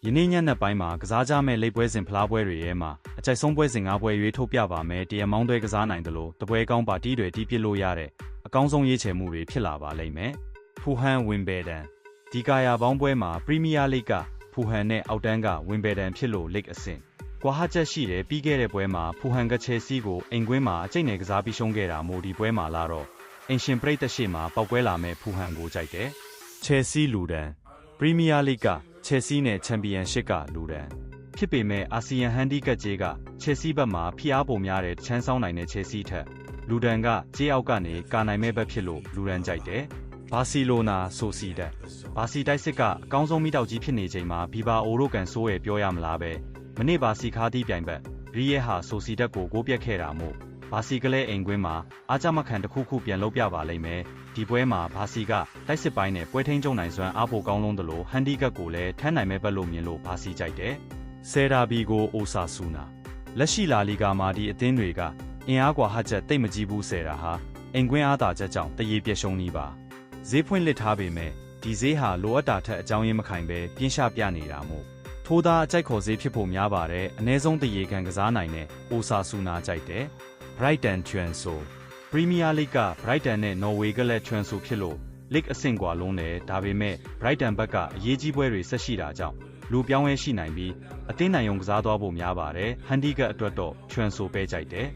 ယနေ့ညနေပိုင်းမှာကစားကြမဲ့လိပ်ပွဲစဉ်ဖလားပွဲတွေထဲမှာအကြိုက်ဆုံးပွဲစဉ်၅ပွဲရွေးထုတ်ပြပါမယ်။တရားမောင်းသွဲကစားနိုင်တယ်လို့တပွဲကောင်းပါတီးတွေတီးပစ်လို့ရတဲ့အကောင်းဆုံးရွေးချယ်မှုတွေဖြစ်လာပါလိမ့်မယ်။ဖူဟန်ဝင်ဘယ်ဒန်ဒီကာယာပေါင်းပွဲမှာပရီးမီးယားလိဂ်ကဖူဟန်နဲ့အောက်တန်းကဝင်ဘယ်ဒန်ဖြစ်လို့လိဂ်အဆင့်ကွာဟချက်ရှိတယ်ပြီးခဲ့တဲ့ပွဲမှာဖူဟန်ကချယ်ဆီကိုအိမ်ကွင်းမှာအကျိတ်နဲ့ကစားပြီးရှုံးခဲ့တာမို့ဒီပွဲမှာလာတော့အင်ရှင်ပရိသတ်ရှေ့မှာပောက်ပွဲလာမဲ့ဖူဟန်ကိုကြိုက်တယ်။ချယ်ဆီလူဒန်ပရီးမီးယားလိဂ်ကချယ်ဆီနဲ့ချန်ပီယံရှစ်ကလူဒန်ဖြစ်ပေမဲ့အာဆီယံဟန်ဒီကပ်ကြေးကချယ်ဆီဘက်မှာဖိအားပုံများတဲ့ချမ်းဆောင်နိုင်တဲ့ချယ်ဆီထက်လူဒန်ကကြေးအောက်ကနေကာနိုင်မဲ့ဘက်ဖြစ်လို့လူဒန်ကြိုက်တယ်။ဘာစီလိုနာဆိုစီဒက်ဘာစီတိုက်စစ်ကအကောင်းဆုံးမိတောက်ကြီးဖြစ်နေချိန်မှာဘီဘာအိုရိုကန်ဆိုးရဲ့ပြောရမလားပဲမနေ့ဘာစီခါးတီးပြိုင်ဘက်ရီရဲဟာဆိုစီဒက်ကိုဂိုးပြက်ခဲ့တာမို့ဘာစီကလေးအိမ်ကွင်းမှာအားကြမခံတစ်ခုပြန်လုပ်ပြပါလိမ့်မယ်။ဒီပွဲမှာဘာစီကတိုက်စစ်ပိုင်းနဲ့ပွဲထိန်းချုပ်နိုင်စွမ်းအားပိုကောင်းလုံးသလိုဟန်ဒီကပ်ကိုလည်းထမ်းနိုင်မဲ့ဘက်လို့မြင်လို့ဘာစီကြိုက်တယ်။ဆယ်ဒါဘီကိုအိုဆာဆူနာလက်ရှိလာလီဂါမှာဒီအသင်းတွေကအင်အားကွာဟချက်တိတ်မကြီးဘူးဆယ်ဒါဟာအိမ်ကွင်းအားသာချက်ကြောင့်တရေပြက်ရှုံးနေပါဈေးဖွင့်လစ်ထားပေမဲ့ဒီဈေးဟာလိုအပ်တာထက်အကြောင်းရင်းမခိုင်ပဲပြင်းရှပြနေတာမို့ထိုးသားအကြိုက်ခေါ်ဈေးဖြစ်ဖို့များပါတယ်အနည်းဆုံးတရေခံကစားနိုင်တဲ့အိုဆာဆူနာကြိုက်တယ်Brighton ချွန်ဆိုပရီးမီးယားလိဂ်က Brighton နဲ့ Norway ကလည်းချွန်ဆိုဖြစ်လို့ League အဆင့်ကွာလုံးတယ်ဒါပေမဲ့ Brighton ဘက်ကအရေးကြီးပွဲတွေဆက်ရှိတာကြောင့်လူပြောင်းရဲရှိနိုင်ပြီးအသင်းနိုင်ုံကစားသွားဖို့များပါတယ်ဟန်ဒီကပ်အတွက်တော့ချွန်ဆိုပဲကြိုက်တယ်